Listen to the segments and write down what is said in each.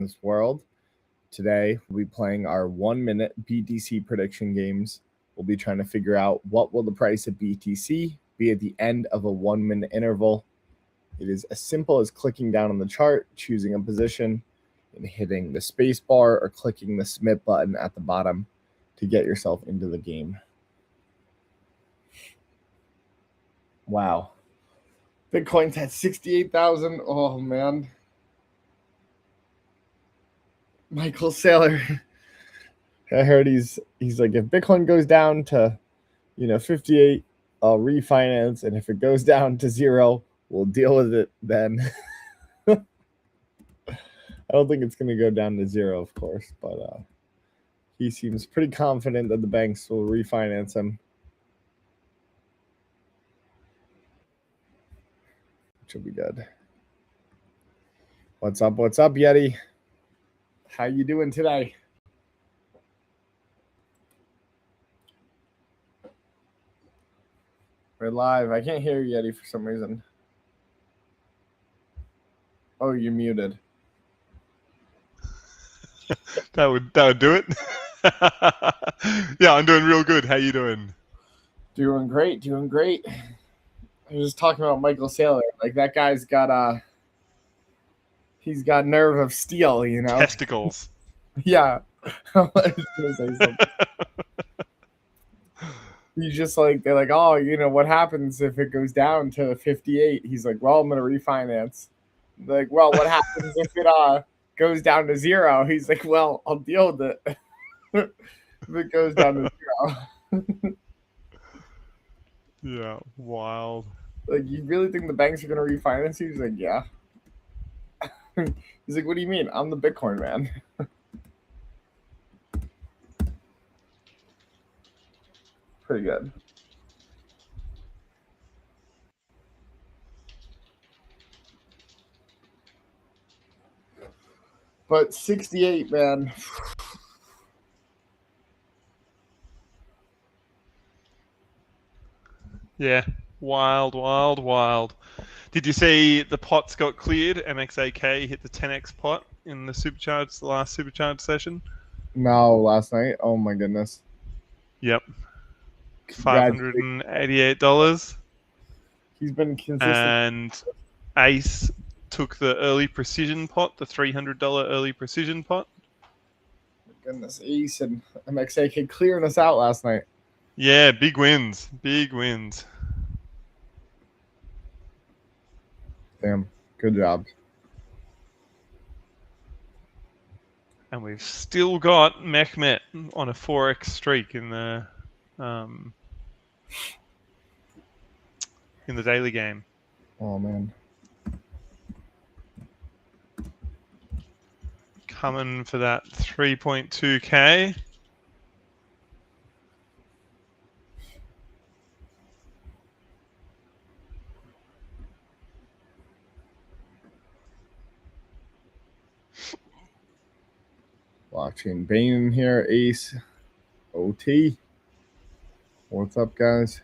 this world. Today, we'll be playing our 1-minute BTC prediction games. We'll be trying to figure out what will the price of BTC be at the end of a 1-minute interval. It is as simple as clicking down on the chart, choosing a position, and hitting the space bar or clicking the submit button at the bottom to get yourself into the game. Wow. Bitcoin's at 68,000. Oh, man. Michael Saylor. I heard he's like, if Bitcoin goes down to, 58, I'll refinance. And if it goes down to 0, we'll deal with it then. I don't think it's going to go down to 0, of course. But he seems pretty confident that the banks will refinance him. Which will be good. What's up, Yeti? How you doing today? We're live. I can't hear you, Yeti, for some reason. Oh, you're muted. That would do it. Yeah, I'm doing real good. How you doing? Doing great. I was just talking about Michael Saylor. Like, that guy's got he's got nerve of steel, Testicles. Yeah. I was gonna say something. He's just like, they're like, oh, what happens if it goes down to 58? He's like, well, I'm gonna refinance. They're like, well, what happens if it goes down to 0? He's like, well, I'll deal with it. If it goes down to 0. Yeah, wild. Like, you really think the banks are gonna refinance you? He's like, yeah. He's like, what do you mean? I'm the Bitcoin man. Pretty good. But 68, man. Yeah, wild. Did you see the pots got cleared? MXAK hit the 10x pot in the last supercharge session. No, last night. Oh my goodness. Yep. $588. He's been consistent. And Ace took the early precision pot, the $300 early precision pot. My goodness, Ace and MXAK clearing us out last night. Yeah, big wins. Damn, good job. And we've still got Mehmet on a 4x streak in the daily game. Oh man. Coming for that 3.2k. Blockchain Bane in here, Ace, OT. What's up, guys?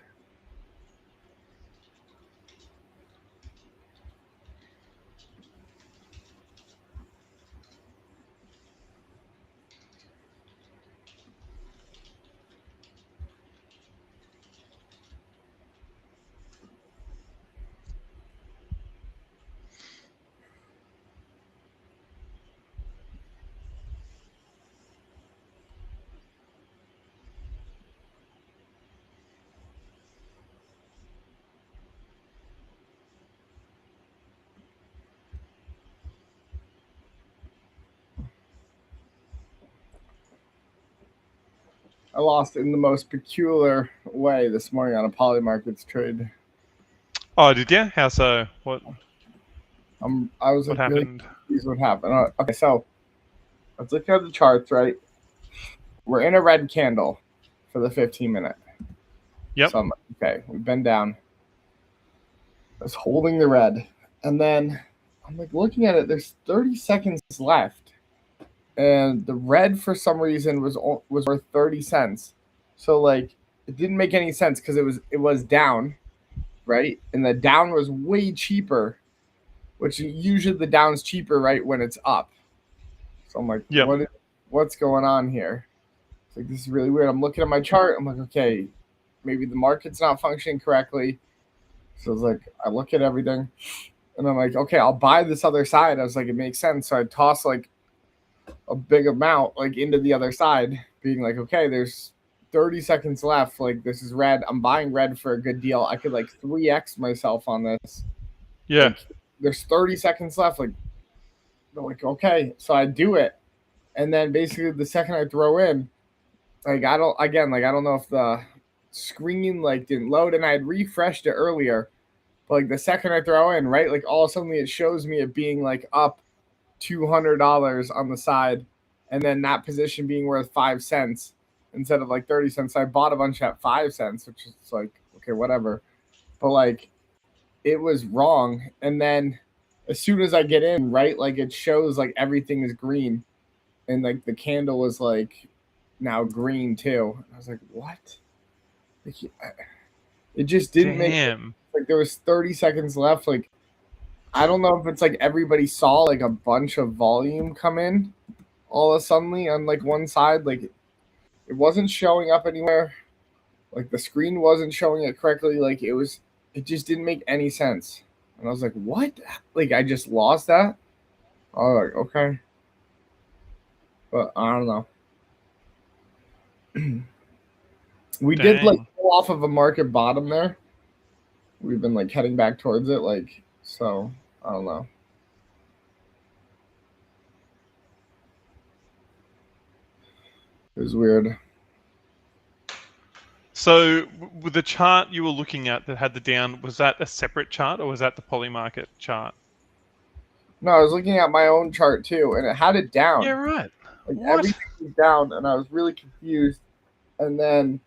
I lost in the most peculiar way this morning on a Polymarkets trade. Oh, did you? How so? What? I was what like, happened? Really confused what happened. Okay, so let's look at the charts, right? We're in a red candle for the 15-minute. Yep. So okay, we've been down. I was holding the red. And then I'm like looking at it, there's 30 seconds left. And the red for some reason was worth 30 cents. So like it didn't make any sense because it was down, right? And the down was way cheaper, which usually the down's cheaper right when it's up. So I'm like, Yep. what's going on here? It's like, this is really weird. I'm looking at my chart. I'm like, okay, maybe the market's not functioning correctly. So it's like, I look at everything and I'm like, okay, I'll buy this other side. I was like, it makes sense. So I toss like a big amount like into the other side, being like, okay, there's 30 seconds left. Like, this is red. I'm buying red for a good deal. I could like 3x myself on this. Yeah. Like, there's 30 seconds left. Like, they're like, okay. So I do it. And then basically the second I throw in, like, I don't know if the screen like didn't load, and I had refreshed it earlier. But like the second I throw in, right, like all of a sudden it shows me it being like up $200 on the side, and then that position being worth 5 cents instead of like 30 cents. So I bought a bunch at 5 cents, which is like, okay, whatever. But like, it was wrong. And then as soon as I get in, right, like it shows like everything is green, and like the candle was like now green too. And I was like, what? Like, it just didn't make sense. Like, there was 30 seconds left. Like, I don't know if it's like everybody saw like a bunch of volume come in all of a suddenly on like one side. Like, it wasn't showing up anywhere. Like, the screen wasn't showing it correctly. Like, it just didn't make any sense. And I was like, what? Like, I just lost that? I was like, okay. But I don't know. We did like pull off of a market bottom there. We've been like heading back towards it, like, so I don't know. It was weird. So with the chart you were looking at that had the down, was that a separate chart or was that the polymarket chart? No, I was looking at my own chart too, and it had it down. Yeah, right. Like, everything was down, and I was really confused. And then,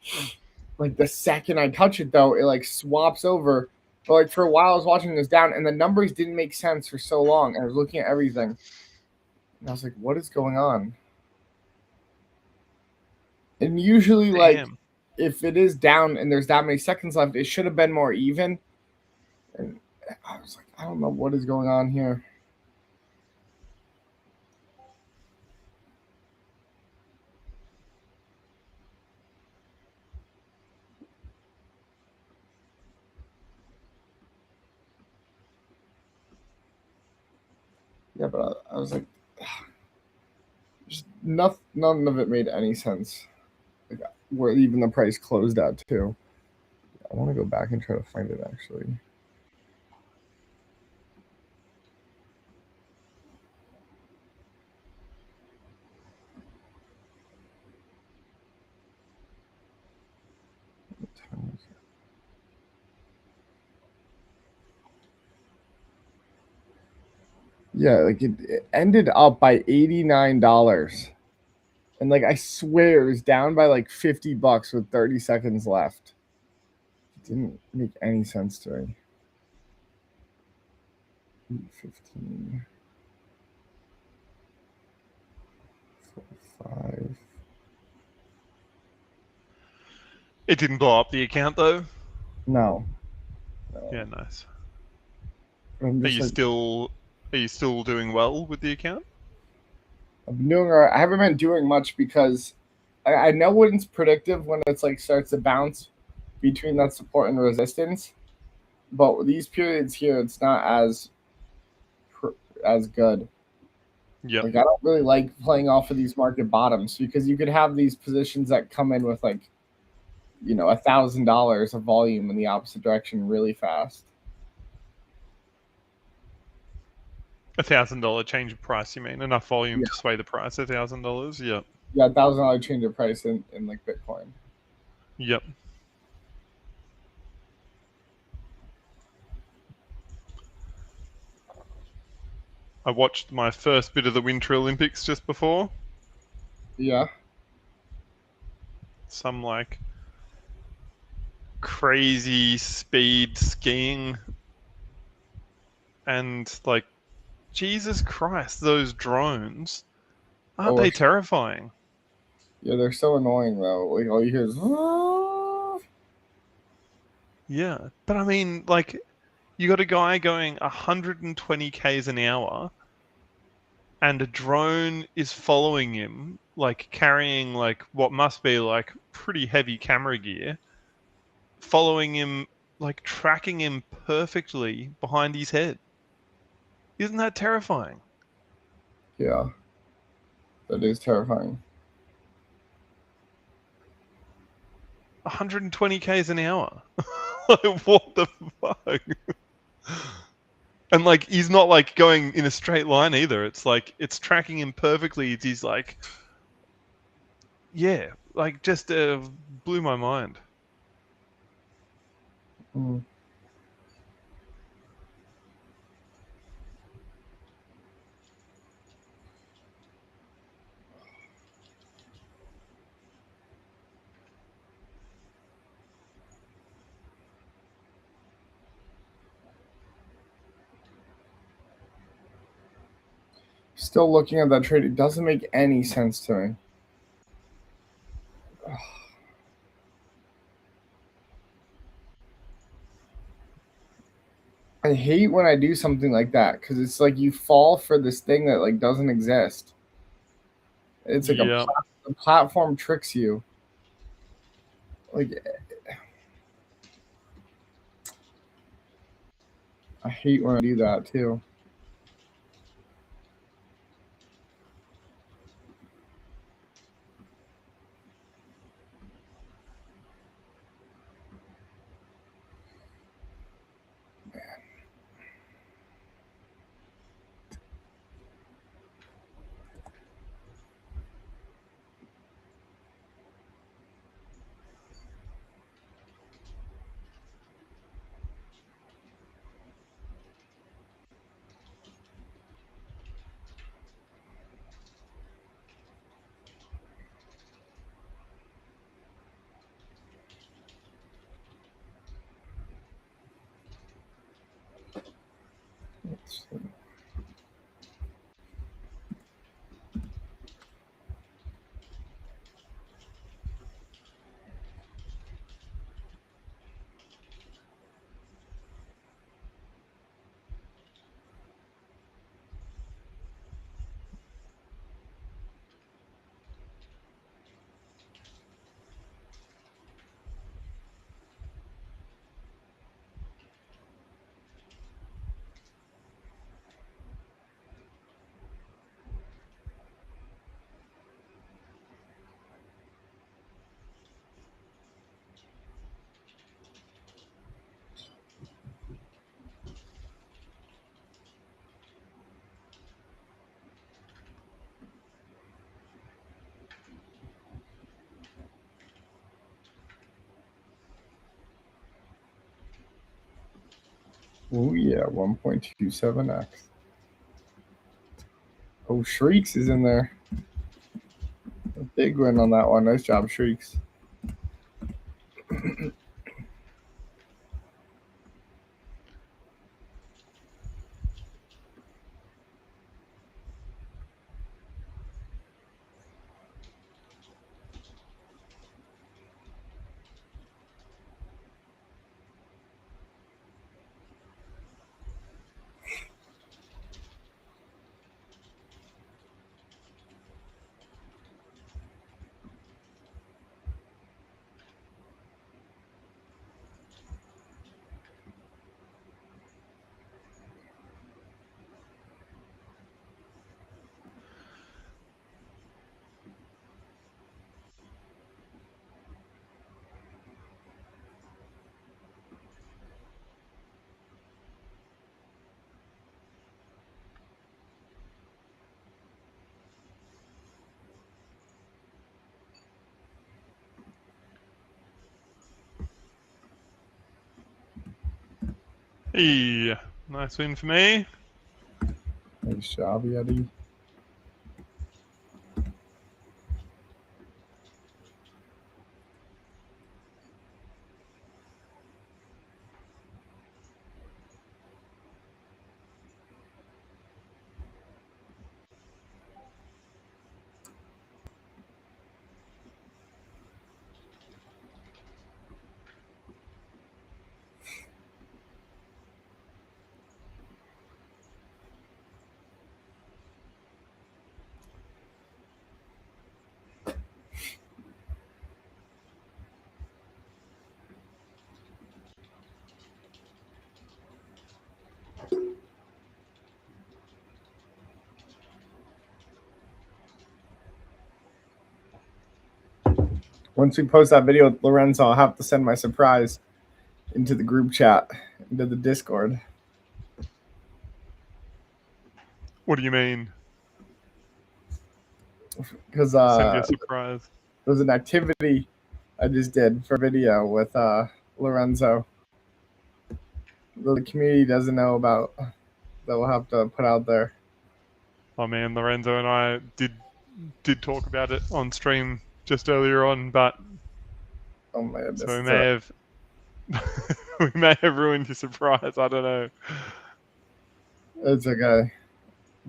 like, the second I touch it, though, it like swaps over. But like, for a while, I was watching this down, and the numbers didn't make sense for so long. And I was looking at everything, and I was like, "What is going on?" And usually, like, if it is down and there's that many seconds left, it should have been more even. And I was like, I don't know what is going on here. Yeah, but I was like, just none of it made any sense. Like, where even the price closed at too. I want to go back and try to find it actually. Yeah, like it ended up by $89. And like, I swear it was down by like $50 with 30 seconds left. It didn't make any sense to me. 15, 5. It didn't blow up the account though? No. Yeah, nice. Are you still doing well with the account? I've been doing alright. I haven't been doing much because I know when it's predictive, when it's like starts to bounce between that support and resistance. But with these periods here, it's not as good. Yeah. Like, I don't really like playing off of these market bottoms because you could have these positions that come in with like, you know, $1,000 of volume in the opposite direction really fast. $1,000 change of price, you mean? Enough volume to sway the price, $1,000? Yeah. Yeah, $1,000 change of price in like Bitcoin. Yep. I watched my first bit of the Winter Olympics just before. Yeah. Some like crazy speed skiing. And like, Jesus Christ, those drones. Aren't they terrifying? Yeah, they're so annoying though. Like, all you hear is yeah. But I mean, like, you got a guy going 120 k's an hour and a drone is following him, like carrying like what must be like pretty heavy camera gear, following him, like tracking him perfectly behind his head. Isn't that terrifying? Yeah, that is terrifying. 120 k's an hour. Like, what the fuck? And like he's not like going in a straight line either. It's like it's tracking him perfectly. He's like, yeah, like just blew my mind. Mm. Still looking at that trade, it doesn't make any sense to me. I hate when I do something like that because it's like you fall for this thing that like doesn't exist. It's like Yeah. the platform tricks you. Like I hate when I do that too. Let's see. Oh yeah, 1.27x. Oh, Shrieks is in there. A big win on that one. Nice job, Shrieks. Hey, nice win for me. Nice job, Yeti. Once we post that video with Lorenzo, I'll have to send my surprise into the group chat, into the Discord. What do you mean? Because Send you a surprise. there's an activity I just did for video with Lorenzo. The community doesn't know about that we'll have to put out there. Oh man, Lorenzo and I did talk about it on stream just earlier on, but Oh man, so we may have we may have ruined your surprise. I don't know. It's okay,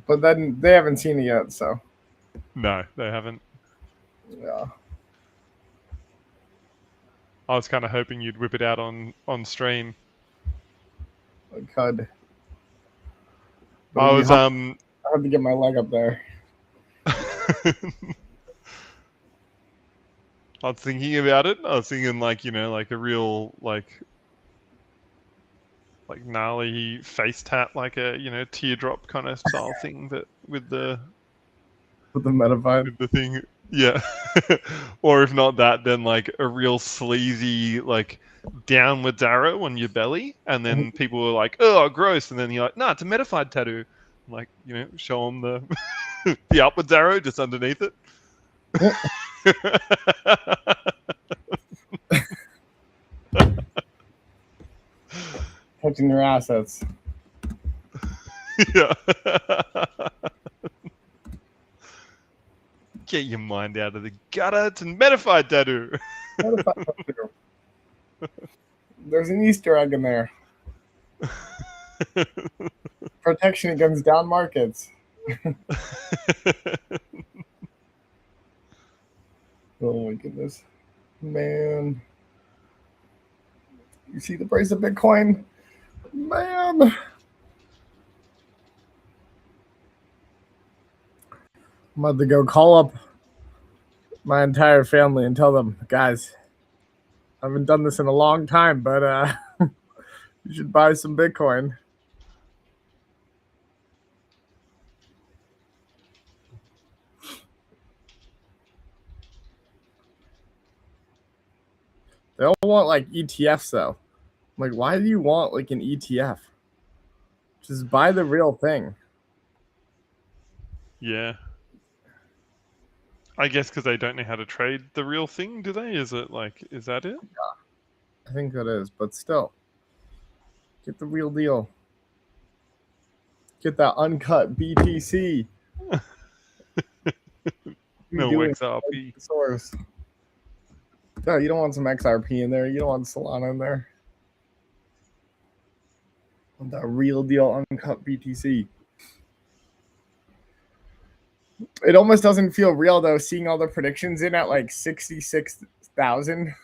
but then they haven't seen it yet, so No, they haven't. yeah. I was kind of hoping you'd whip it out on stream. I could. But I was I have to get my leg up there. I was thinking about it. I was thinking like, you know, like a real like gnarly face tat, like a, you know, teardrop kind of style thing, but with the Metafide. thing, yeah. Or if not that, then like a real sleazy like downwards arrow on your belly, and then people were like, "Oh, gross," and then you're like, "No, it's a Metafide tattoo." Like, you know, show them the the upwards arrow just underneath it. Touching their assets. Yeah. Get your mind out of the gutter. It's a Metafide tattoo. There's an Easter egg in there. Protection against down markets. Oh my goodness. Man. You see the price of Bitcoin? Man. I'm about to go call up my entire family and tell them, guys, I haven't done this in a long time, but you should buy some Bitcoin. They all want like ETFs though. I'm like, why do you want like an ETF? Just buy the real thing. Yeah. I guess because they don't know how to trade the real thing, do they? Is it like, is that it? I think that is, but still, get the real deal. Get that uncut BTC. No XRP. Source. No, you don't want some XRP in there. You don't want Solana in there. Want that real deal uncut BTC. It almost doesn't feel real though, seeing all the predictions in at like 66,000.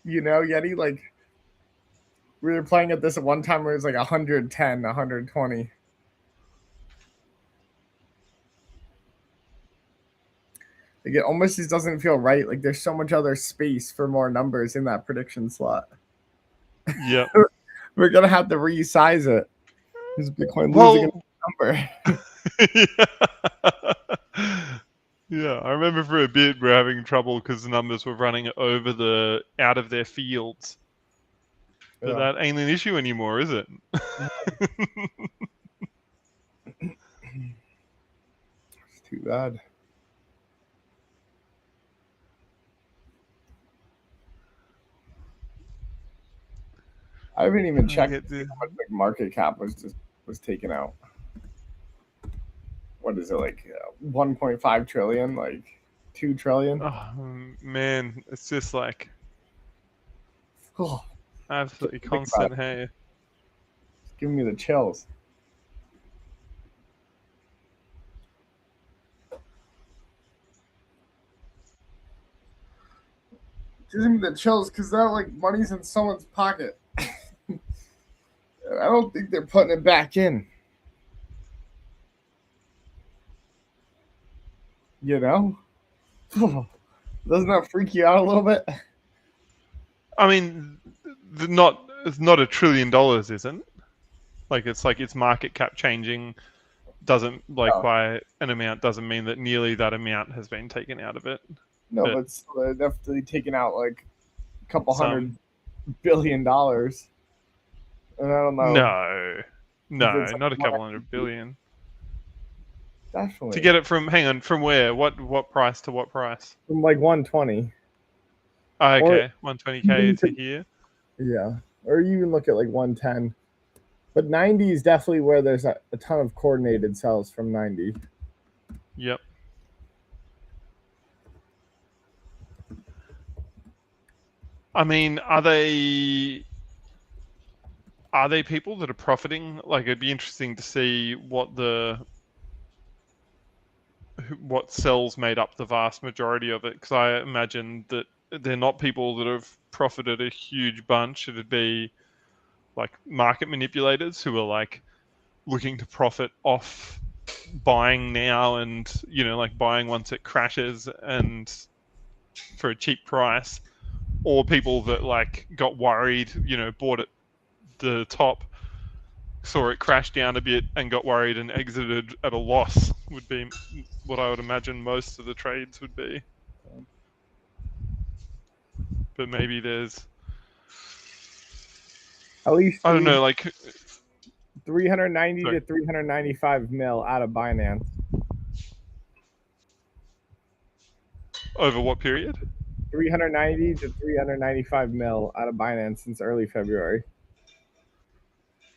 You know, Yeti, like we were playing at this at one time where it was like 110, 120. Like it almost just doesn't feel right. Like there's so much other space for more numbers in that prediction slot. Yeah. We're gonna have to resize it. Is Bitcoin losing a number? Yeah, I remember for a bit we're having trouble because the numbers were running over out of their fields. But that ain't an issue anymore, is it? It's too bad. I haven't even checked how much like market cap was taken out. What is it, like 1.5 trillion, like 2 trillion? Oh man, it's just like absolutely constant. Hey, it's giving me the chills. Giving me the chills because that like money's in someone's pocket. I don't think they're putting it back in. You know? Doesn't that freak you out a little bit? I mean, it's not $1 trillion, isn't? Like it's market cap changing doesn't No. by an amount doesn't mean that nearly that amount has been taken out of it. No, But but still, they're definitely taking out like a couple some $100 billion. And I don't know no, if it's not a like couple hundred billion. To definitely get it from hang on, from where? What price to what price? from like 120 Oh, or okay, 120K even to here. yeah, or you even look at like 110. But 90 is definitely where there's a ton of coordinated sells from 90. Yep. I mean, are they people that are profiting? Like, it'd be interesting to see what cells made up the vast majority of it, because I imagine that they're not people that have profited a huge bunch. It'd be like market manipulators who are like looking to profit off buying now, and like buying once it crashes and for a cheap price, or people that like got worried, bought at the top, saw it crash down a bit and got worried and exited at a loss, would be what I would imagine most of the trades would be. But maybe there's, At least I don't know, like 390 sorry, to 395 mil out of Binance. over what period? 390 to 395 mil out of Binance since early February.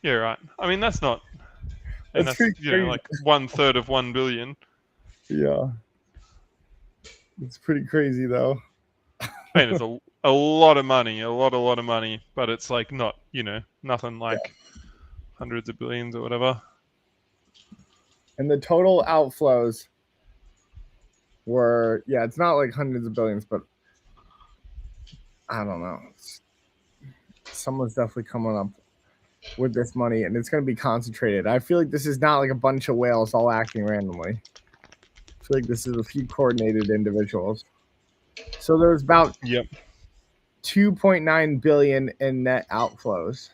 Yeah, right. I mean, that's not, and That's that's pretty crazy. like 1/3 of 1 billion. Yeah, it's pretty crazy though. I mean, it's a lot of money, a lot of money, but it's like not, nothing like hundreds of billions or whatever. And the total outflows were, yeah, it's not like hundreds of billions, but I don't know. Someone's definitely coming up with this money, and it's going to be concentrated. I feel like this is not like a bunch of whales all acting randomly. I feel like this is a few coordinated individuals. So there's about Yep. 2.9 billion in net outflows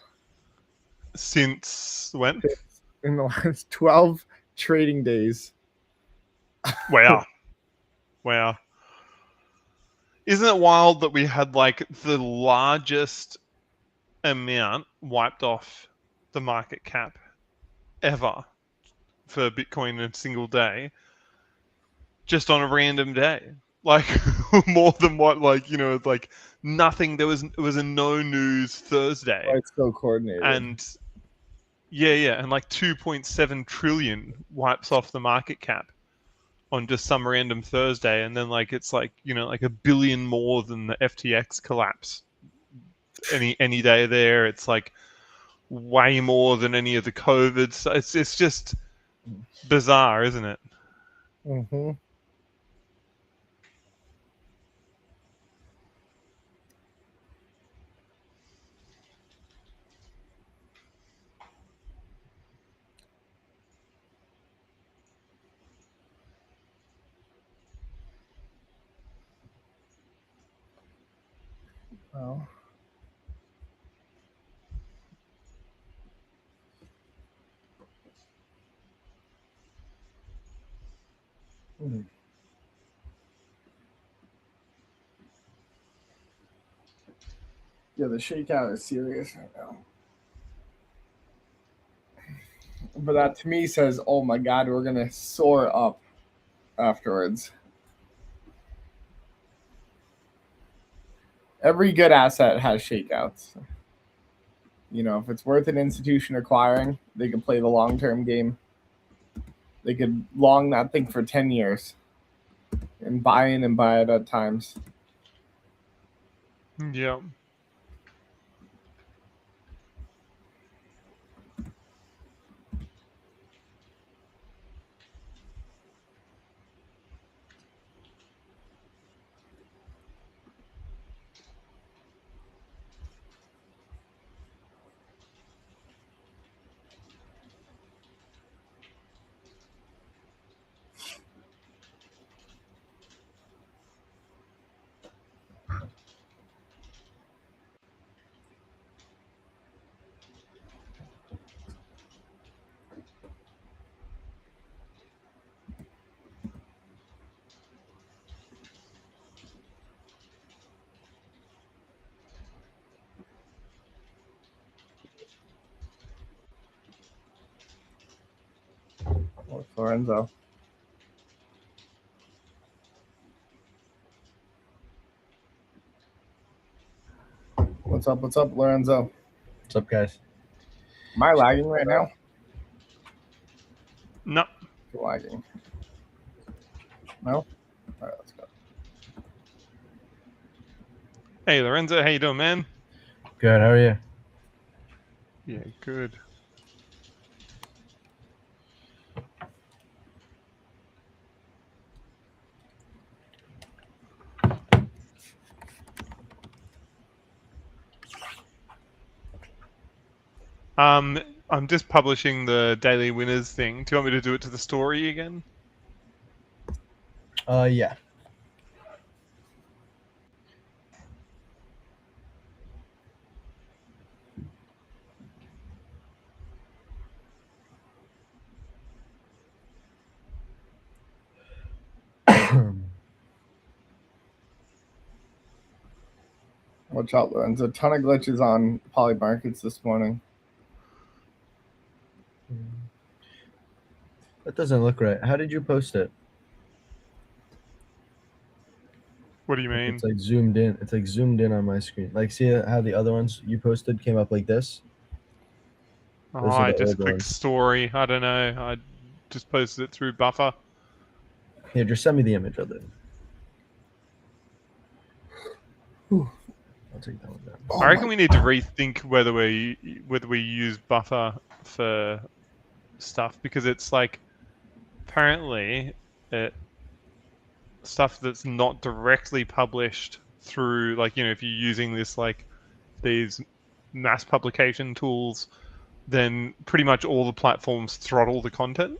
Since when? in the last 12 trading days. Wow. Wow. Isn't it wild that we had like the largest amount wiped off the market cap ever for Bitcoin in a single day, just on a random day? Like more than what, like, like nothing. It was a no news Thursday, It's so coordinated. and yeah, and like 2.7 trillion wipes off the market cap on just some random Thursday, and then like it's like like a billion more than the FTX collapse any day there. It's like way more than any of the COVID. So it's just bizarre, isn't it? Mm-hmm. Well, yeah, the shakeout is serious right now. But that to me says, oh my God, we're going to soar up afterwards. Every good asset has shakeouts. If it's worth an institution acquiring, they can play the long term game. They could long that thing for 10 years and buy in and buy it at times. Yeah. Lorenzo. What's up, Lorenzo? What's up, guys? Am I lagging right now? No. You're lagging. No? All right, let's go. Hey, Lorenzo, how you doing, man? Good. How are you? Yeah, good. I'm just publishing the daily winners thing. Do you want me to do it to the story again? Yeah. Watch out, Lorenzo. A ton of glitches on poly markets this morning. That doesn't look right. How did you post it? What do you mean? It's like zoomed in. It's like zoomed in on my screen. Like, see how the other ones you posted came up like this? Oh, Those are I the just old clicked ones. story. I don't know. I just posted it through Buffer. Here, just send me the image of it. I'll take that one down. Oh I reckon my- we need to rethink whether we use Buffer for stuff, because it's like apparently stuff that's not directly published through, like, you know, if you're using this, like, these mass publication tools, then pretty much all the platforms throttle the content.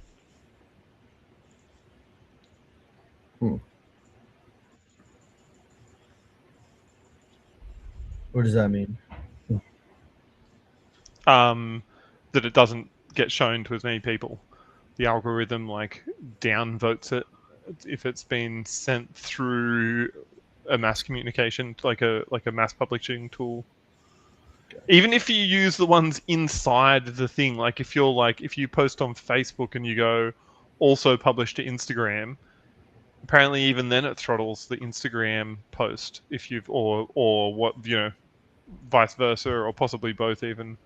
What does that mean? That it doesn't get shown to as many people. The algorithm, like, downvotes it if it's been sent through a mass communication, like a mass publishing tool. Even if you use the ones inside the thing, like if you post on Facebook and you go also publish to Instagram, apparently even then it throttles the Instagram post if you've or what, you know, vice versa, or possibly both even.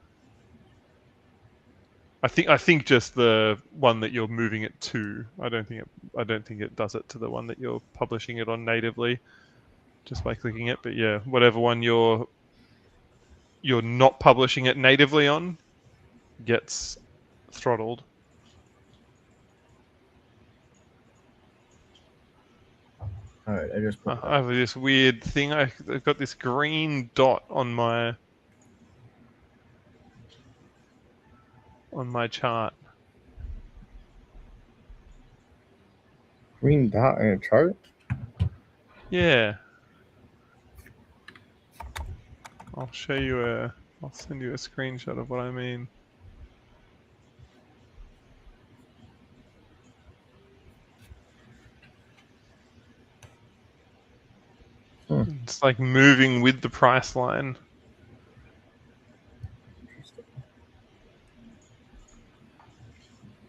I think just the one that you're moving it to. I don't think it does it to the one that you're publishing it on natively, just by clicking it. But yeah, whatever one you're not publishing it natively on gets throttled. All right, I just put I have this weird thing. I've got this green dot on my chart. Green dot in a chart? Yeah. I'll show you I'll send you a screenshot of what I mean. It's like moving with the price line.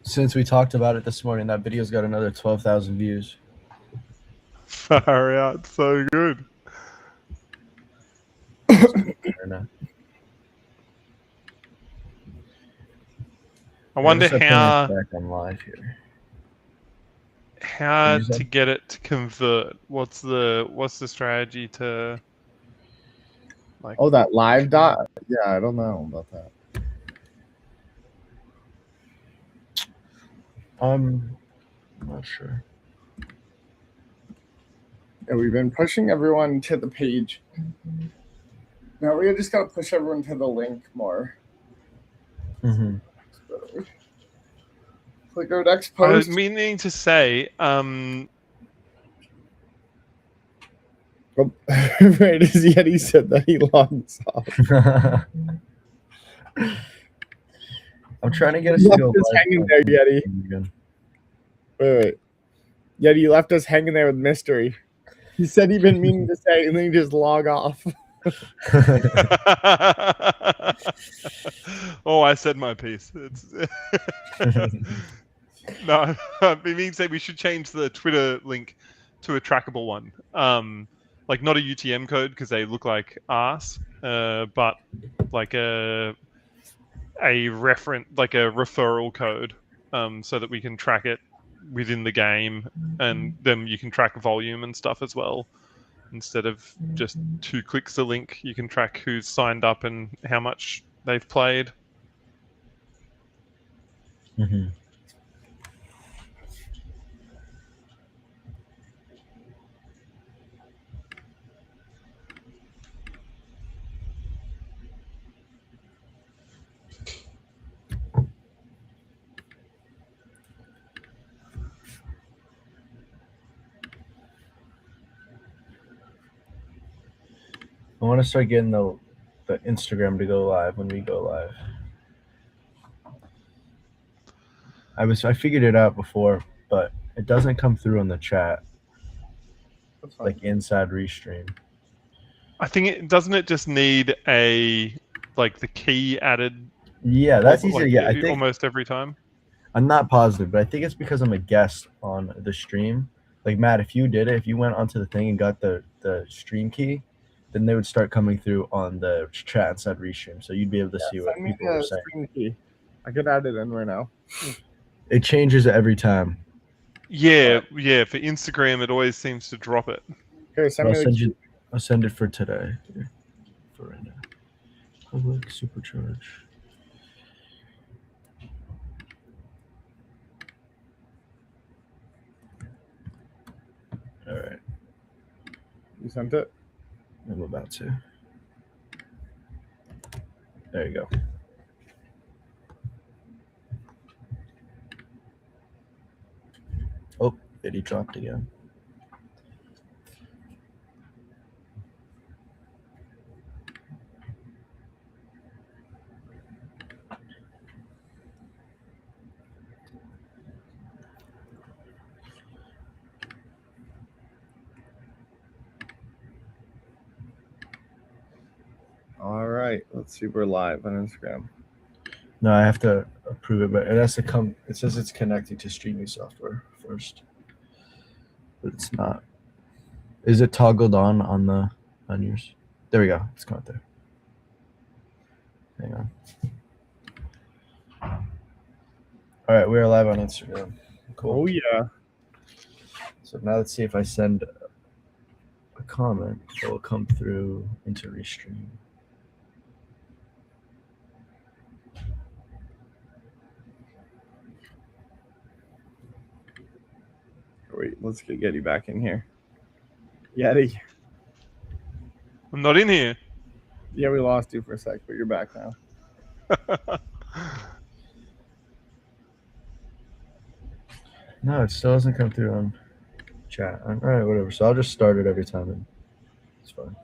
Since we talked about it this morning, that video's got another 12,000 views. Far out, so good. I wonder how back on live here. How to get it to convert. What's the strategy to, like? Oh, that live dot? Yeah, I don't know about that. I'm not sure. Yeah, we've been pushing everyone to the page. Now we just gotta push everyone to the link more. Mm-hmm. Click our next I post. was meaning to say, Right as Yeti said that, he logs off. I'm trying to get us You to go left us live. hanging there, Yeti. Wait. Yeti, you left us hanging there with mystery. He said he'd been meaning to say, and then he just log off. oh, I said my piece. No, it means that we should change the Twitter link to a trackable one. Like not a UTM code because they look like arse, but like a referral code, so that we can track it within the game, and then you can track volume and stuff as well. Instead of just 2 clicks a link, you can track who's signed up and how much they've played. Mm-hmm. I want to start getting the Instagram to go live when we go live. I figured it out before, but it doesn't come through in the chat That's fine. like inside Restream. I think it doesn't. It just need the key added. Yeah, that's easy. Like, Yeah, I think almost every time. I'm not positive, but I think it's because I'm a guest on the stream. Like Matt, if you did it, if you went onto the thing and got the stream key, then they would start coming through on the chat inside Restream, so you'd be able to see what Send me people were the saying. stream key. I could add it in right now. It changes every time. Yeah. For Instagram, it always seems to drop it. Here, send me the I'll send it for today. Here, for right now. Public supercharge. All right, You sent it? I'm about to. There you go. Oh, he dropped again. All right. Let's see. We're live on Instagram. No, I have to approve it, but it has to come. It says it's connecting to streaming software first, but it's not. Is it toggled on yours? There we go. It's coming through. Hang on. All right, we are live on Instagram. Cool. Oh yeah. So now let's see if I send a comment that will come through into Restream. Wait, let's get Yeti back in here. Yeti. I'm not in here. Yeah, we lost you for a sec, but you're back now. No, it still doesn't come through on chat. All right, whatever. So I'll just start it every time, and it's fine.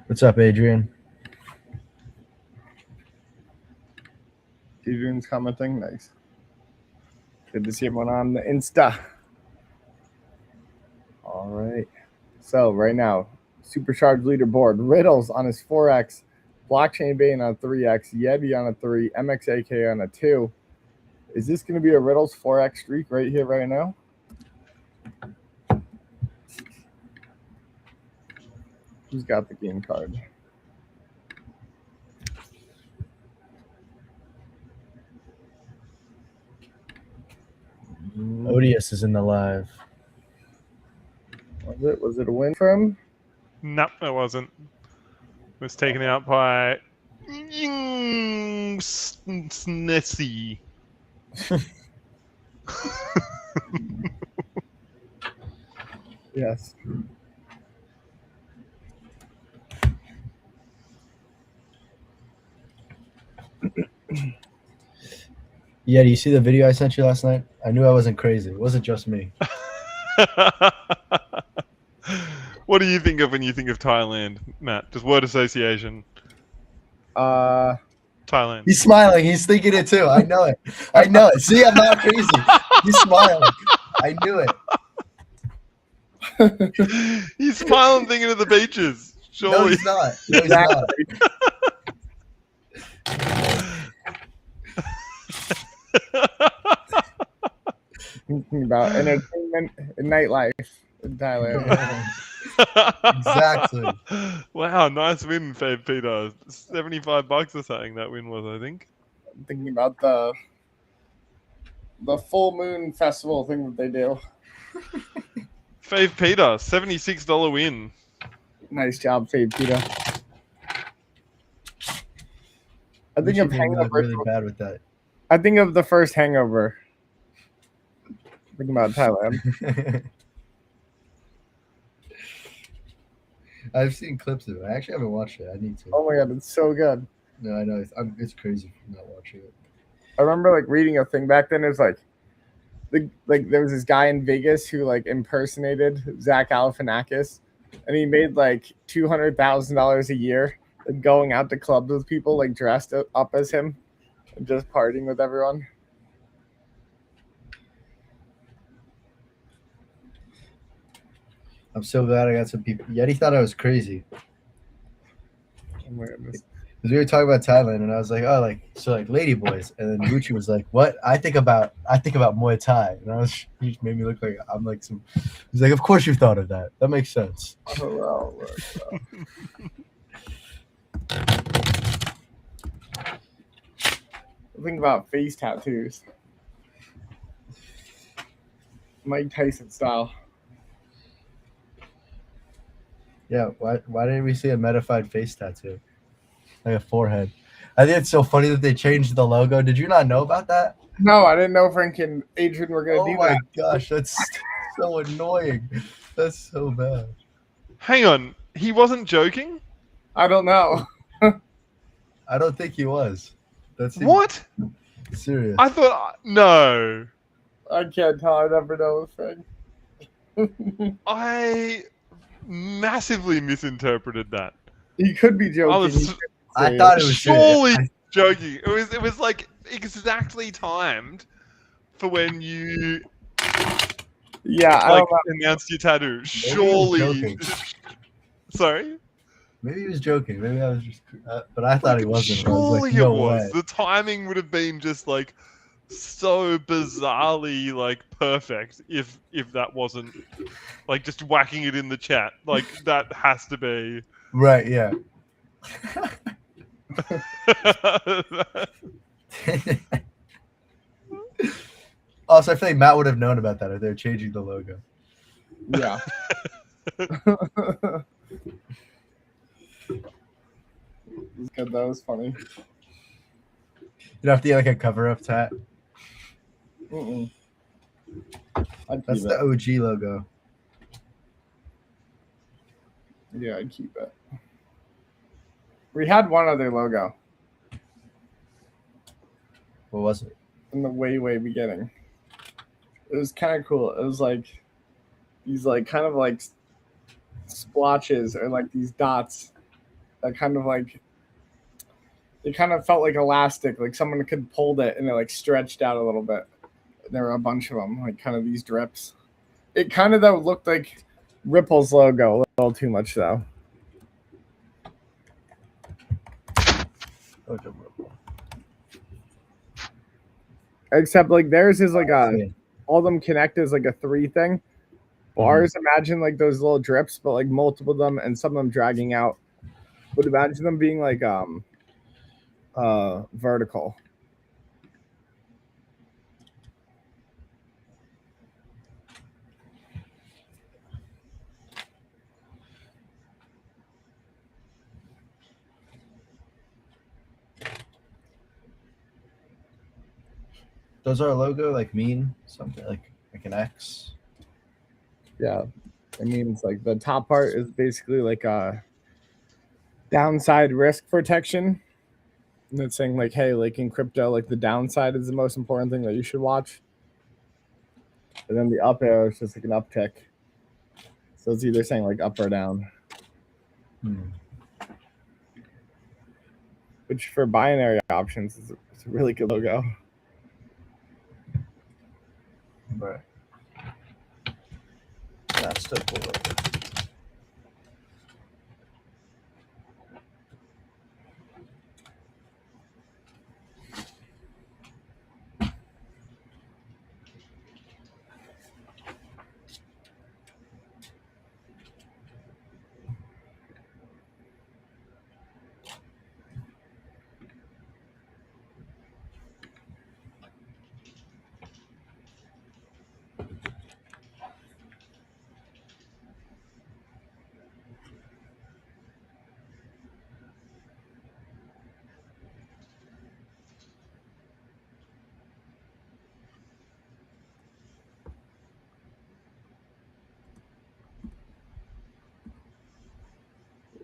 What's up, Adrian? Adrian's commenting. Nice. Good to see everyone on the Insta. All right. So right now, supercharged leaderboard. Riddles on his 4x, Blockchain Bane on 3x, Yeti on a 3, MXAK on a 2. Is this going to be a Riddles 4x streak right here, right now? Who's got the game card? Odious is in the live. Was it a win for him? No, it wasn't. It was taken out by Snessy. Yes. Yeah, do you see the video I sent you last night? I knew I wasn't crazy. It wasn't just me. What do you think of when you think of Thailand, Matt? Just word association. Thailand. He's smiling. He's thinking it too. I know it. I know it. See, I'm not crazy. He's smiling. I knew it. He's smiling, thinking of the beaches. No, Surely. he's not. No, he's not. Thinking about entertainment and nightlife in Thailand. Exactly. Wow, nice win, Fave Peter. $75 or something that win was, I think. Thinking about the full moon festival thing that they do. Fave Peter, $76 win. Nice job, Fave Peter. I We think should of be Hangover. really bad with that. I think of the first Hangover. Thinking about Thailand. I've seen clips of it. I actually haven't watched it. I need to. Oh my god, it's so good. No, I know. It's crazy for not watching it. I remember like reading a thing back then. It was like there was this guy in Vegas who like impersonated Zach Galifianakis, and he made like $200,000 a year going out to clubs with people like dressed up as him and just partying with everyone. I'm so glad I got some people. Yeti thought I was crazy Oh my goodness. because we were talking about Thailand, and I was like, "Oh, like lady boys," and then Gucci was like, "What? I think about Muay Thai," and he just made me look like I'm like some. He's like, "Of course you thought of that. That makes sense." Oh, wow. Think about face tattoos. Mike Tyson style. Yeah. Why didn't we see a Metafide face tattoo, like a forehead? I think it's so funny that they changed the logo. Did you not know about that? No, I didn't know Frank and Adrian were going to do Oh my that. gosh, that's so annoying. That's so bad. Hang on, he wasn't joking? I don't know. I don't think he was. That's What? serious. I thought no. I can't tell. I never know with Frank. I massively misinterpreted that. He could be joking. I was He could I say thought it. it was surely serious. joking. It was like exactly timed for when you Yeah, I like don't know. announced your tattoo. was Surely. joking. Sorry. Maybe he was joking. Maybe I was just. But I thought he wasn't. I was Surely like, no it was. way. The timing would have been just like so bizarrely like perfect if that wasn't like just whacking it in the chat. Like that has to be. Right? Yeah. Also, I feel like Matt would have known about that if they're changing the logo. Yeah. That was funny. You have to get like a cover-up tat. Mm-mm. I'd That's keep the it. OG logo. Yeah, I'd keep it. We had one other logo What was it? in the way beginning. It was kind of cool. It was like these like kind of like splotches or like these dots that kind of like it kind of felt like elastic, like someone could pulled it and it like stretched out a little bit. There were a bunch of them, like kind of these drips. It kind of though looked like Ripple's logo a little too much though. Like a Ripple. Except like theirs is like a Yeah. all of them connect as like a 3 thing. Bars, imagine like those little drips, but like multiple of them and some of them dragging out. But imagine them being like vertical. Does our logo like mean something like an X? Yeah. It means like the top part is basically like a downside risk protection. And it's saying like, hey, like in crypto, like the downside is the most important thing that you should watch. And then the up arrow is just like an uptick. So it's either saying like up or down. Which for binary options is it's a really good logo. Right. That's still pulled up.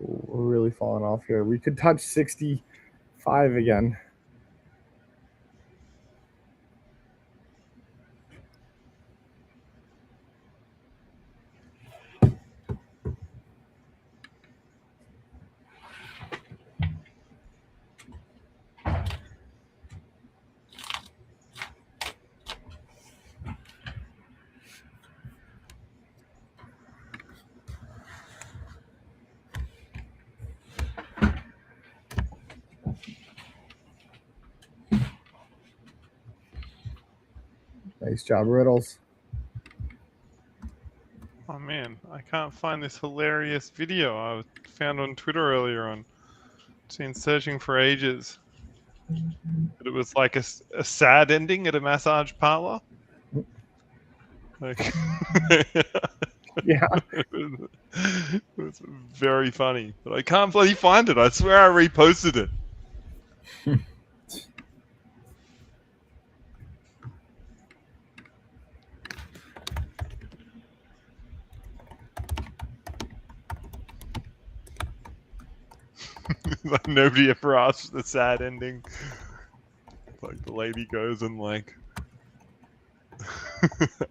We're really falling off here. We could touch 65 again. Nice job, Riddles. Oh man, I can't find this hilarious video I found on Twitter earlier on. It's been searching for ages. But it was like a sad ending at a massage parlor. Like, Yeah. it was very funny, but I can't bloody find it. I swear I reposted it. Like nobody ever asked for the sad ending. Like the lady goes and like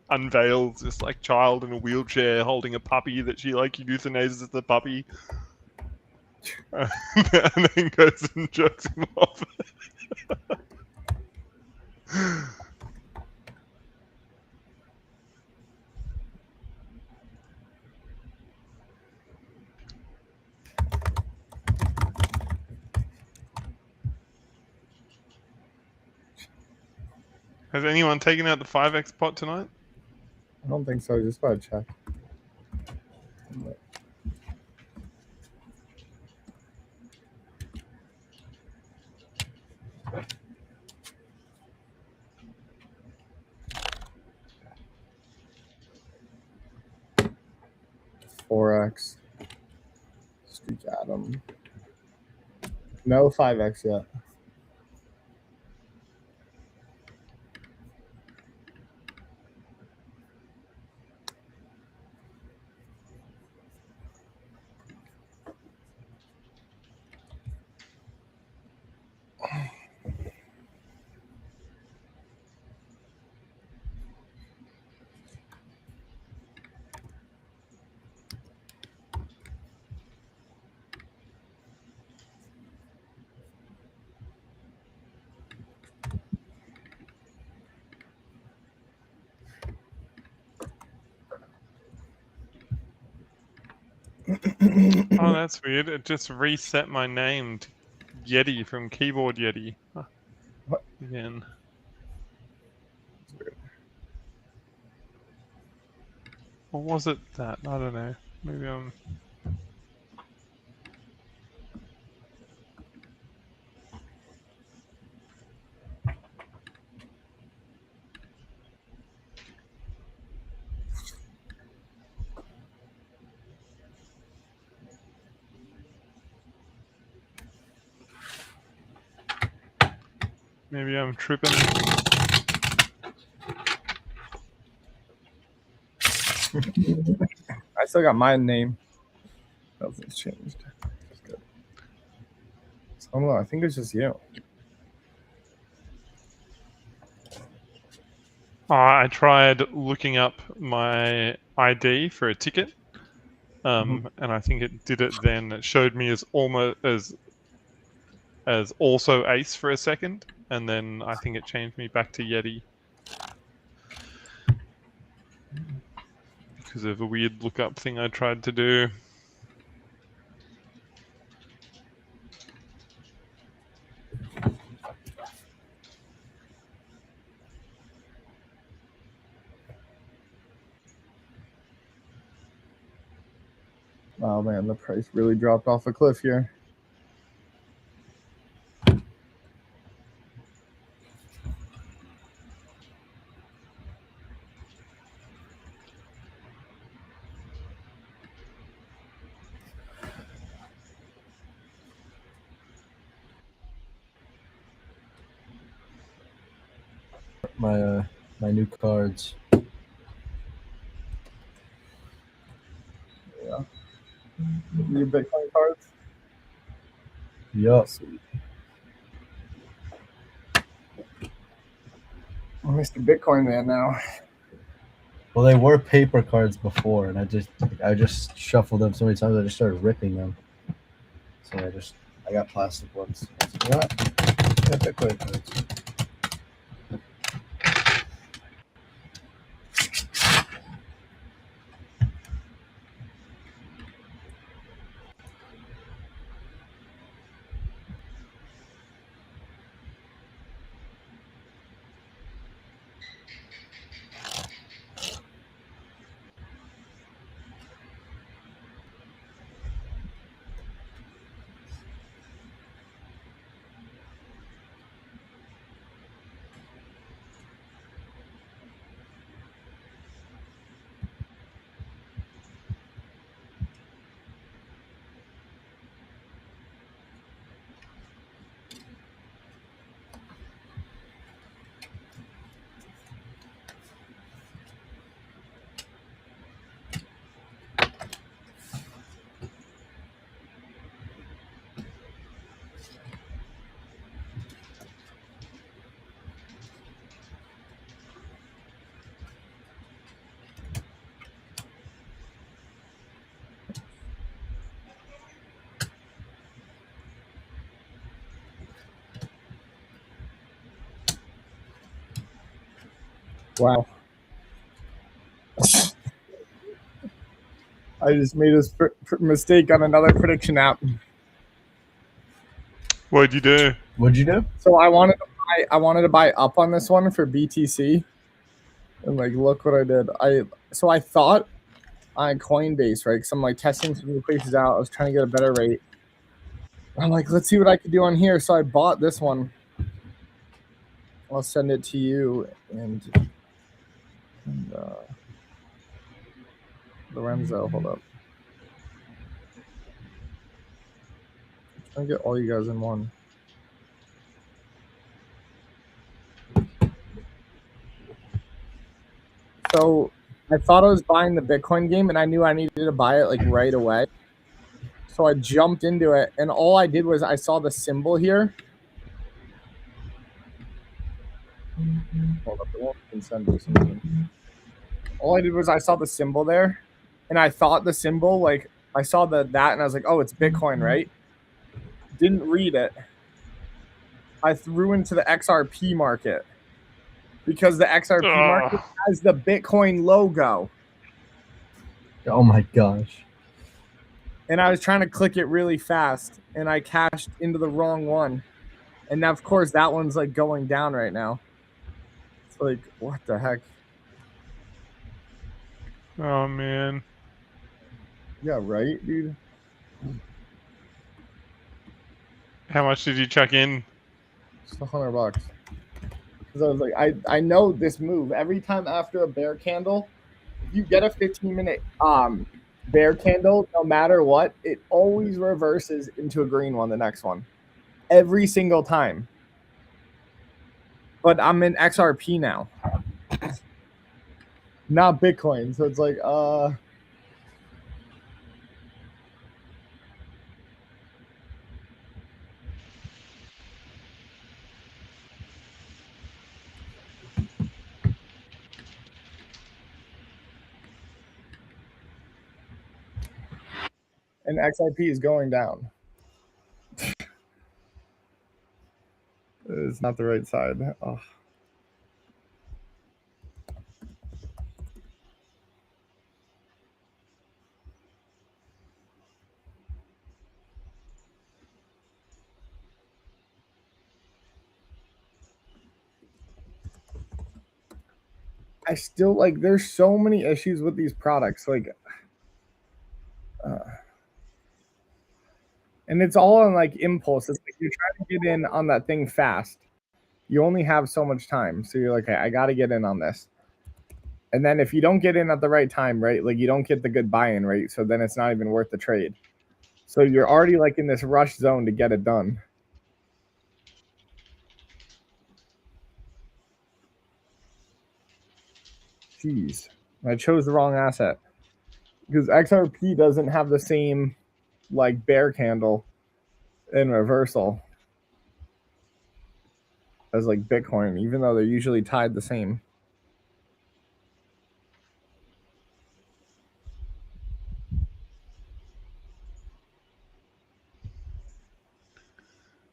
unveils this like child in a wheelchair holding a puppy that she like euthanizes the puppy, and then goes and jerks him off. Has anyone taken out the 5x pot tonight? I don't think so. Just about to check. $4x. Streak Adam. No 5x yet. Oh, that's weird. It just reset my name to Yeti from Keyboard Yeti. What? Again. Or was it that? I don't know. Maybe I'm... Maybe I'm tripping. I still got my name. Nothing's changed. That's good. So, I don't know. I think it's just you. I tried looking up my ID for a ticket, and I think it did it then. It showed me as almost as also Ace for a second, and then I think it changed me back to Yeti. because of a weird lookup thing I tried to do. Oh man, the price really dropped off a cliff here. My new cards. Yeah. Your Bitcoin cards? Yup. I'm Mr. Bitcoin man now. Well, they were paper cards before, and I just shuffled them so many times I just started ripping them. So I got plastic ones. I was like, you know what? I got Bitcoin cards. Wow. I just made a mistake on another prediction app. What'd you do? What'd you do? So I wanted to buy up on this one for BTC. And like look what I did. I thought on Coinbase, right? Because I'm like testing some new places out. I was trying to get a better rate. I'm like, let's see what I could do on here. So I bought this one. I'll send it to you and Lorenzo. Hold up. I'm trying to get all you guys in one. So I thought I was buying the Bitcoin game, and I knew I needed to buy it like right away. So I jumped into it, and all I did was I saw the symbol here. Hold up, it won't even send me something. All I did was I saw the symbol there, and I thought the symbol, like I saw that, and I was like, oh, it's Bitcoin, right? Didn't read it. I threw into the XRP market because the XRP market has the Bitcoin logo. Oh my gosh. And I was trying to click it really fast, and I cashed into the wrong one. And now, of course, that one's like going down right now. It's like, what the heck? Oh man. Yeah, right, dude. How much did you chuck in? Just $100. Because I was like, I know this move. Every time after a bear candle, if you get a 15-minute bear candle, no matter what, it always reverses into a green one, the next one. Every single time. But I'm in XRP now. Not Bitcoin. So it's like, and XRP is going down. It's not the right side. Oh. I still like. There's so many issues with these products, like, and it's all on like impulse. It's like you're trying to get in on that thing fast. You only have so much time, so you're like, hey, I got to get in on this. And then if you don't get in at the right time, right, like you don't get the good buy-in, right, so then it's not even worth the trade. So you're already like in this rush zone to get it done. Jeez, I chose the wrong asset because XRP doesn't have the same like bear candle in reversal as like Bitcoin, even though they're usually tied the same.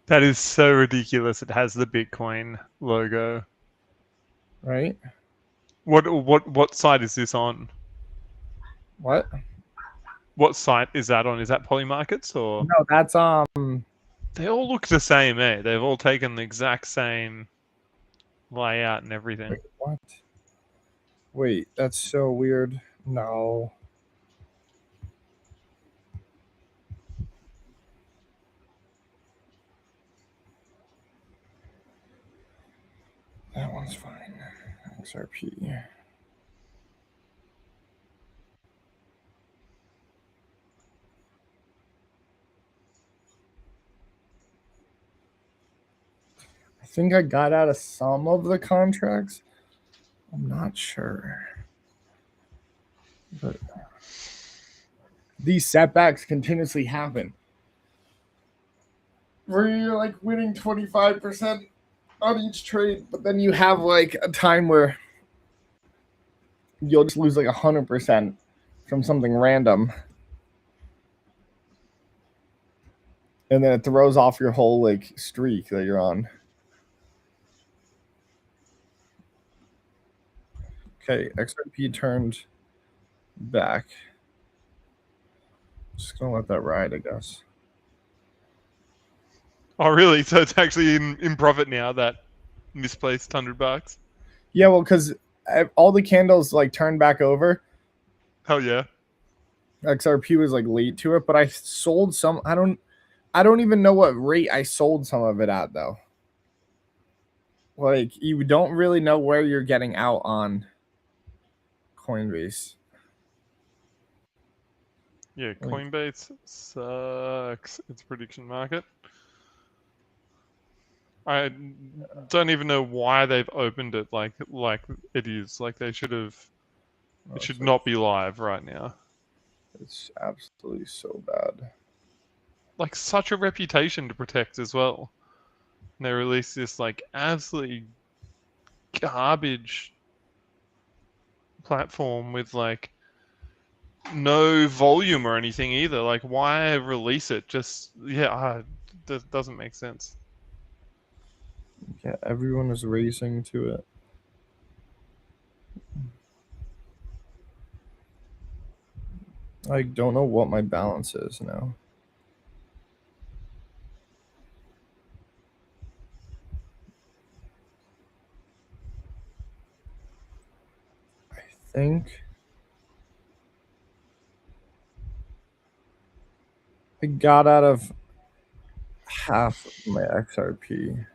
That is so ridiculous. It has the Bitcoin logo. Right? What site is this on? What? What site is that on? Is that Polymarkets or? No, that's They all look the same, eh? They've all taken the exact same layout and everything. Wait, what? Wait, that's so weird. No. That one's fine. XRP. I think I got out of some of the contracts. I'm not sure. But these setbacks continuously happen. Where you're like winning 25% on each trade, but then you have like a time where you'll just lose like 100% from something random. And then it throws off your whole like streak that you're on. Okay, XRP turned back. Just gonna let that ride, I guess. Oh, really? So it's actually in profit now, that misplaced $100? Yeah, well, because all the candles like turned back over. Hell yeah. XRP was like late to it, but I sold some. I don't even know what rate I sold some of it at though. Like you don't really know where you're getting out on Coinbase. Yeah, Coinbase sucks its prediction market. I don't even know why they've opened it like it is. Like they should have. It should not be live right now. It's absolutely so bad. Like such a reputation to protect as well. And they release this like absolutely garbage platform with like no volume or anything either. Like why release it? Just that doesn't make sense. Yeah, everyone is racing to it. I don't know what my balance is now. I think I got out of half of my XRP.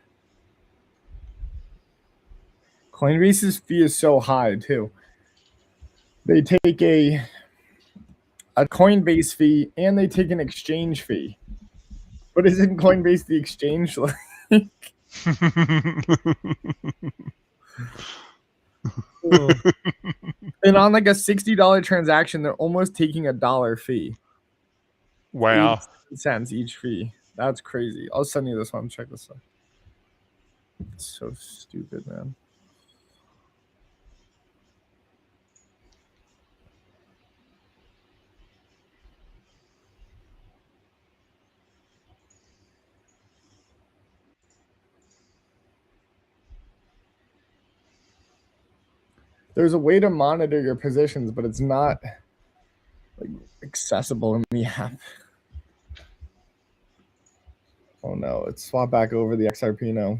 Coinbase's fee is so high too. They take a Coinbase fee and they take an exchange fee. But isn't Coinbase the exchange? And on like a $60 transaction, they're almost taking $1 fee. Wow. 80 cents each fee. That's crazy. I'll send you this one. Check this out. It's so stupid, man. There's a way to monitor your positions, but it's not like accessible in the app. Oh no, it's swapped back over the XRP now.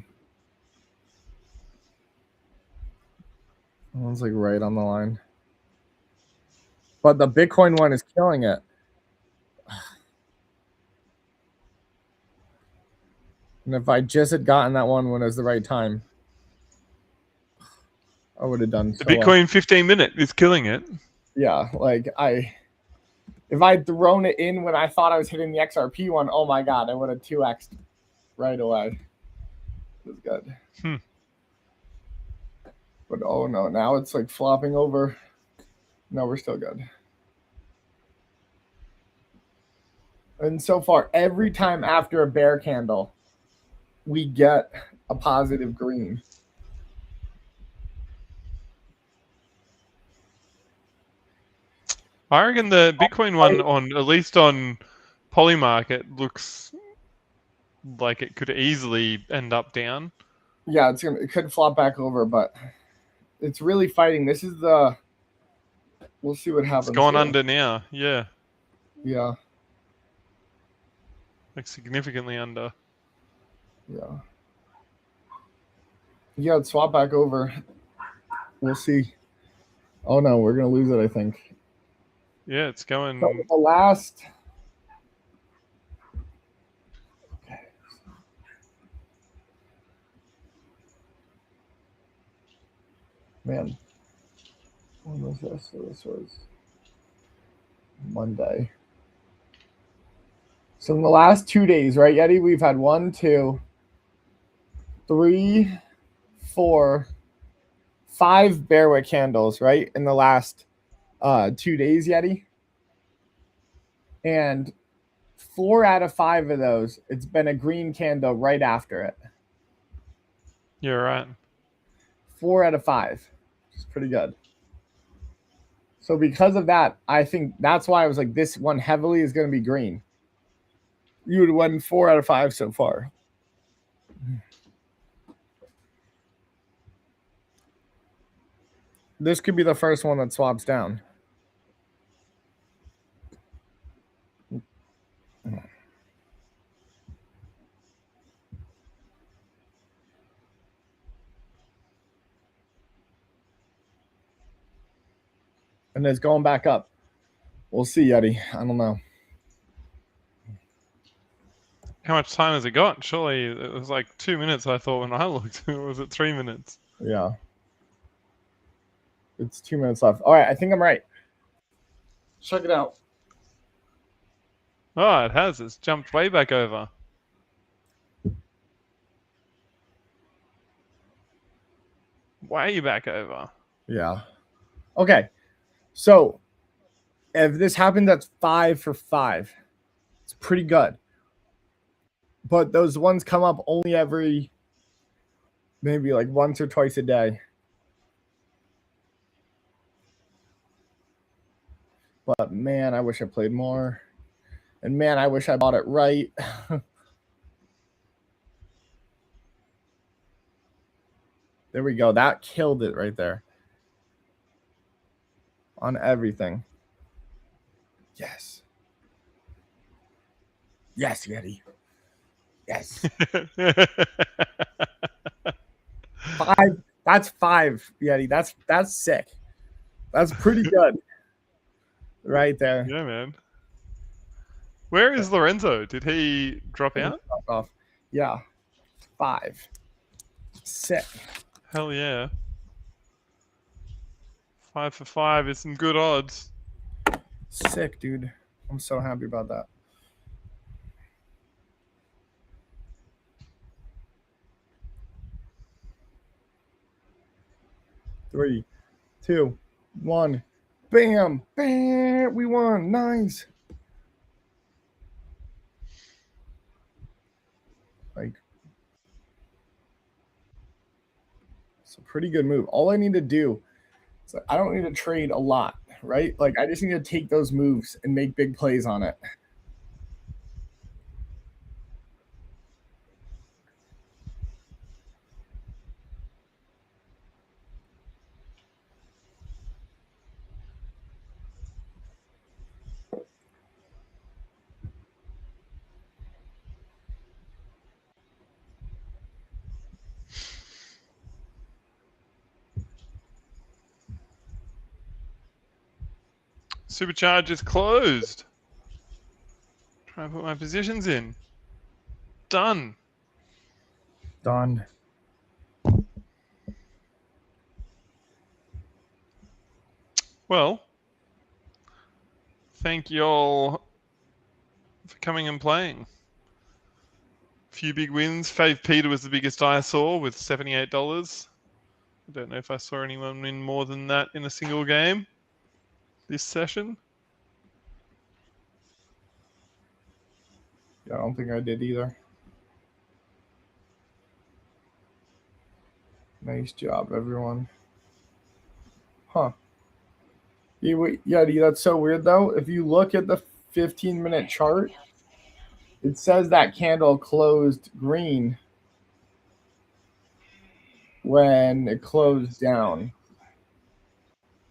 one's like right on the line. But the Bitcoin one is killing it. And if I just had gotten that one when it was the right time, I would have done The so well. Bitcoin 15-minute is killing it. Yeah, like if I'd thrown it in when I thought I was hitting the XRP one, oh my god, I would have 2x'd right away. It was good. But oh no, now it's like flopping over. No, we're still good. And so far, every time after a bear candle, we get a positive green. I reckon the Bitcoin one on at least on Polymarket looks like it could easily end up down. Yeah, it could flop back over, but it's really fighting. This is the. We'll see what happens. It's gone here. under now. Yeah, Yeah. like significantly under. Yeah. Yeah, it's swap back over. We'll see. Oh no, we're gonna lose it, I think. Yeah, it's going. So the last. Man, when was this? So this was Monday. So in the last 2 days, right, Yeti, we've had 1, 2, 3, 4, 5 bearwick candles, right, in the last 2 days, Yeti. And 4 out of 5 of those, it's been a green candle right after it. You're right. 4 out of 5. It's pretty good. So because of that, I think that's why I was like, this one heavily is going to be green. You would have won 4 out of 5 so far. This could be the first one that swaps down. And it's going back up. We'll see, Yeti. I don't know. How much time has it got? Surely it was like 2 minutes, I thought, when I looked. Or was it 3 minutes? Yeah. It's 2 minutes left. All right, I think I'm right. Check it out. Oh, it has. It's jumped way back over. Way back over. Yeah. Okay. So if this happens, that's 5 for 5. It's pretty good. But those ones come up only every maybe like once or twice a day. But man, I wish I played more. And man, I wish I bought it right. There we go. That killed it right there. On everything. Yes. Yes, Yeti. Yes. 5. That's 5, Yeti. That's sick. That's pretty good. Right there. Yeah, man. Where is Lorenzo? Did he drop out? Off. Yeah. 5. Sick. Hell yeah. 5 for 5 is some good odds. Sick, dude. I'm so happy about that. Three, 2, 1. Bam. Bam. We won. Nice. Like, it's a pretty good move. All I need to do is I don't need to trade a lot, right? Like, I just need to take those moves and make big plays on it. Supercharge is closed. Try and put my positions in. Done. Done. Well, thank you all for coming and playing. Few big wins. Fave Peter was the biggest I saw with $78. I don't know if I saw anyone win more than that in a single game this session. Yeah, I don't think I did either. Nice job, everyone. Huh. Yeah, that's so weird, though. If you look at the 15-minute chart, it says that candle closed green when it closed down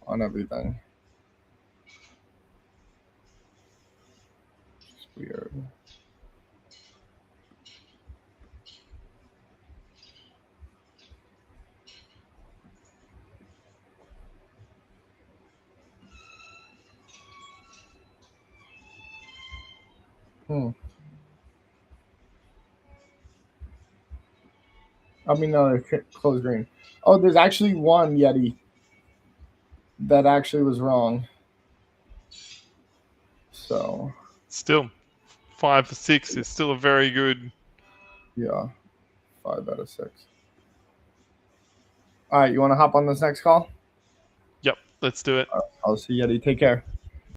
on everything. It's weird. I mean, no, it closed green. Oh, there's actually one Yeti that actually was wrong. So, Still, 5 for 6 is still a very good. yeah, 5 out of 6. All right, you want to hop on this next call? Yep, let's do it. I'll see Yeti. Take care.